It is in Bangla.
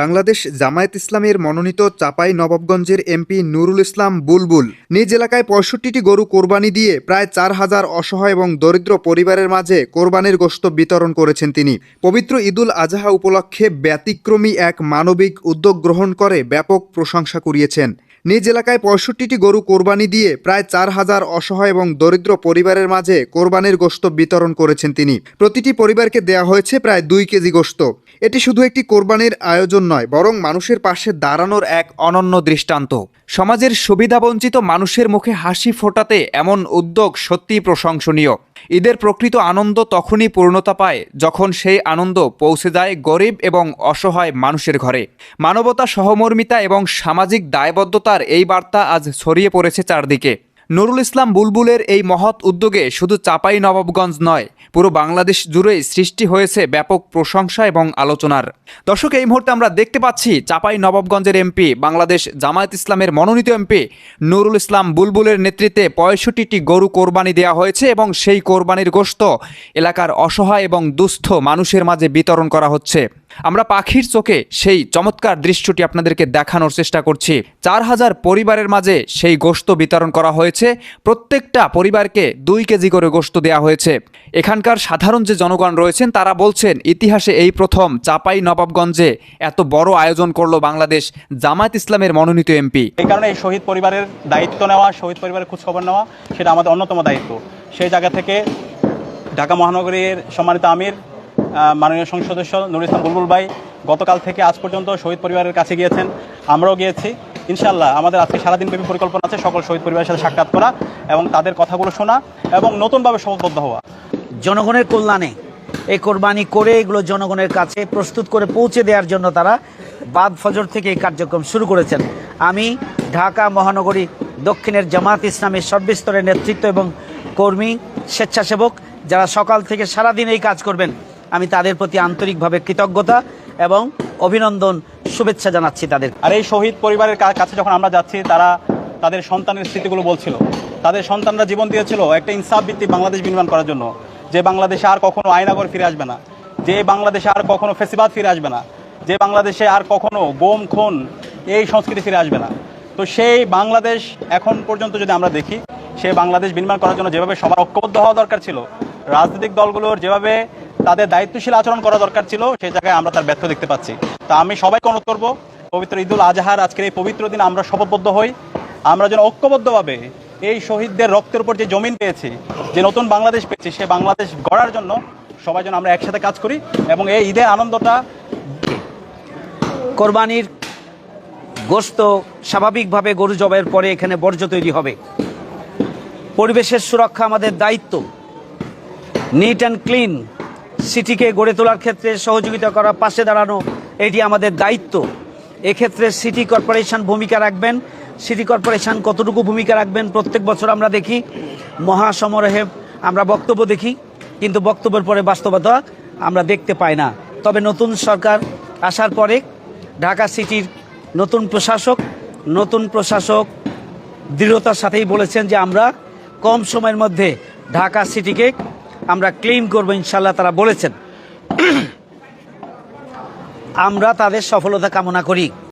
বাংলাদেশ জামায়াত ইসলামের মনোনীত চাঁপাইনবাবগঞ্জের এমপি নুরুল ইসলাম বুলবুল নিজ এলাকায় ৬৫টি গরু কোরবানি দিয়ে প্রায় ৪,০০০ অসহায় এবং দরিদ্র পরিবারের মাঝে কোরবানির গোশত বিতরণ করেছেন তিনি। পবিত্র ঈদুল আজহা উপলক্ষে ব্যতিক্রমী এক মানবিক উদ্যোগ গ্রহণ করে ব্যাপক প্রশংসা কুড়িয়েছেন। নিজ এলাকায় ৬৫টি গরু কোরবানি দিয়ে প্রায় ৪,০০০ অসহায় এবং দরিদ্র পরিবারের মাঝে কোরবানির গোশত বিতরণ করেছেন তিনি। প্রতিটি পরিবারকে দেয়া হয়েছে প্রায় ২ কেজি গোশত। এটি শুধু একটি কোরবানির আয়োজন নয়, বরং মানুষের পাশে দাঁড়ানোর এক অনন্য দৃষ্টান্ত। সমাজের সুবিধাবঞ্চিত মানুষের মুখে হাসি ফোটাতে এমন উদ্যোগ সত্যিই প্রশংসনীয়। ঈদের প্রকৃত আনন্দ তখনই পূর্ণতা পায় যখন সেই আনন্দ পৌঁছে যায় গরিব এবং অসহায় মানুষের ঘরে। মানবতা, সহমর্মিতা এবং সামাজিক দায়বদ্ধতার এই বার্তা আজ ছড়িয়ে পড়েছে চারদিকে। নুরুল ইসলাম বুলবুলের এই মহৎ উদ্যোগে শুধু চাঁপাইনবাবগঞ্জ নয়, পুরো বাংলাদেশ জুড়েই সৃষ্টি হয়েছে ব্যাপক প্রশংসা এবং আলোচনার। দর্শক, এই মুহূর্তে আমরা দেখতে পাচ্ছি চাঁপাইনবাবগঞ্জের এমপি, বাংলাদেশ জামায়াত ইসলামের মনোনীত এমপি নুরুল ইসলাম বুলবুলের নেতৃত্বে ৬৫টি গরু কোরবানি দেওয়া হয়েছে এবং সেই কোরবানির গোশত এলাকার অসহায় এবং দুস্থ মানুষের মাঝে বিতরণ করা হচ্ছে। আমরা পাখির চোখে সেই চমৎকার দৃশ্যটি আপনাদেরকে দেখানোর চেষ্টা করছি। ৪,০০০ পরিবারের মাঝে সেই গোশত বিতরণ করা হয়েছে। প্রত্যেকটা পরিবারকে ২ কেজি করে গোশত দেওয়া হয়েছে। এখানকার সাধারণ যে জনগণ রয়েছেন তারা বলছেন, ইতিহাসে এই প্রথম চাঁপাইনবাবগঞ্জে এত বড় আয়োজন করলো বাংলাদেশ জামায়াত ইসলামের মনোনীত এমপি। এই কারণে এই শহীদ পরিবারের দায়িত্ব নেওয়া, শহীদ পরিবারের খোঁজখবর নেওয়া, সেটা আমাদের অন্যতম দায়িত্ব। সেই জায়গা থেকে ঢাকা মহানগরীর সম্মানিত আমির, মাননীয় সংসদ সদস্য নুরুল ইসলাম বুলবুল ভাই গতকাল থেকে আজ পর্যন্ত শহীদ পরিবারের কাছে গিয়েছেন, আমরাও গিয়েছি। ইনশাআল্লাহ আমাদের আজকে সারাদিনব্যাপী পরিকল্পনা আছে সকল শহীদ পরিবারের সাথে সাক্ষাৎ করা এবং তাদের কথাগুলো শোনা এবং নতুনভাবে শপথবদ্ধ হওয়া। জনগণের কল্যাণে এই কোরবানি করে এগুলো জনগণের কাছে প্রস্তুত করে পৌঁছে দেওয়ার জন্য তারা বাদ ফজর থেকে এই কার্যক্রম শুরু করেছেন। আমি ঢাকা মহানগরী দক্ষিণের জামায়াত ইসলামের সর্বস্তরের নেতৃত্ব এবং কর্মী, স্বেচ্ছাসেবক যারা সকাল থেকে সারাদিন এই কাজ করবেন, আমি তাদের প্রতি আন্তরিকভাবে কৃতজ্ঞতা এবং অভিনন্দন, শুভেচ্ছা জানাচ্ছি তাদের। আর এই শহীদ পরিবারের কাছে যখন আমরা যাচ্ছি, তারা তাদের সন্তানের স্মৃতিগুলো বলছিল। তাদের সন্তানরা জীবন দিয়েছিল একটা ইনসাফ ভিত্তিক বাংলাদেশ বিনির্মাণ করার জন্য, যে বাংলাদেশে আর কখনো আয়নাগর ফিরে আসবে না, যে বাংলাদেশে আর কখনো ফেসিবাদ ফিরে আসবে না, যে বাংলাদেশে আর কখনো গোম খুন এই সংস্কৃতি ফিরে আসবে না। তো সেই বাংলাদেশ এখন পর্যন্ত যদি আমরা দেখি, সেই বাংলাদেশ বিনির্মাণ করার জন্য যেভাবে সবার ঐক্যবদ্ধ হওয়া দরকার ছিল, রাজনৈতিক দলগুলোর যেভাবে তাদের দায়িত্বশীল আচরণ করা দরকার ছিল, সেই জায়গায় আমরা তার ব্যর্থ দেখতে পাচ্ছি। তা আমি সবাইকে অনুরোধ করব, পবিত্র ঈদুল আজহার আজকের এই পবিত্র দিন আমরা শপথবদ্ধ হই। আমরা যেন ঐক্যবদ্ধভাবে এই শহীদদের রক্তের উপর যে জমিন পেয়েছি, যে নতুন বাংলাদেশ পেয়েছি, সে বাংলাদেশ গড়ার জন্য সবাই যেন আমরা একসাথে কাজ করি এবং এই ঈদের আনন্দটা। কোরবানির গোশত স্বাভাবিকভাবে গরু জবাইয়ের পরে এখানে বর্জ্য তৈরি হবে। পরিবেশের সুরক্ষা আমাদের দায়িত্ব। নিট অ্যান্ড ক্লিন সিটিকে গড়ে তোলার ক্ষেত্রে সহযোগিতা করা, পাশে দাঁড়ানো, এটি আমাদের দায়িত্ব। এক্ষেত্রে সিটি কর্পোরেশন ভূমিকা রাখবেন। সিটি কর্পোরেশন কতটুকু ভূমিকা রাখবেন প্রত্যেক বছর আমরা দেখি, মহাসমারোহে আমরা বক্তব্য দেখি, কিন্তু বক্তব্যের পরে বাস্তবতা আমরা দেখতে পাই না। তবে নতুন সরকার আসার পরে ঢাকা সিটির নতুন প্রশাসক দৃঢ়তার সাথেই বলেছেন যে আমরা কম সময়ের মধ্যে ঢাকা সিটিকে আমরা ক্লিন করব, ইনশাল্লাহ তারা বলেছেন। আমরা তাদের সফলতা কামনা করি।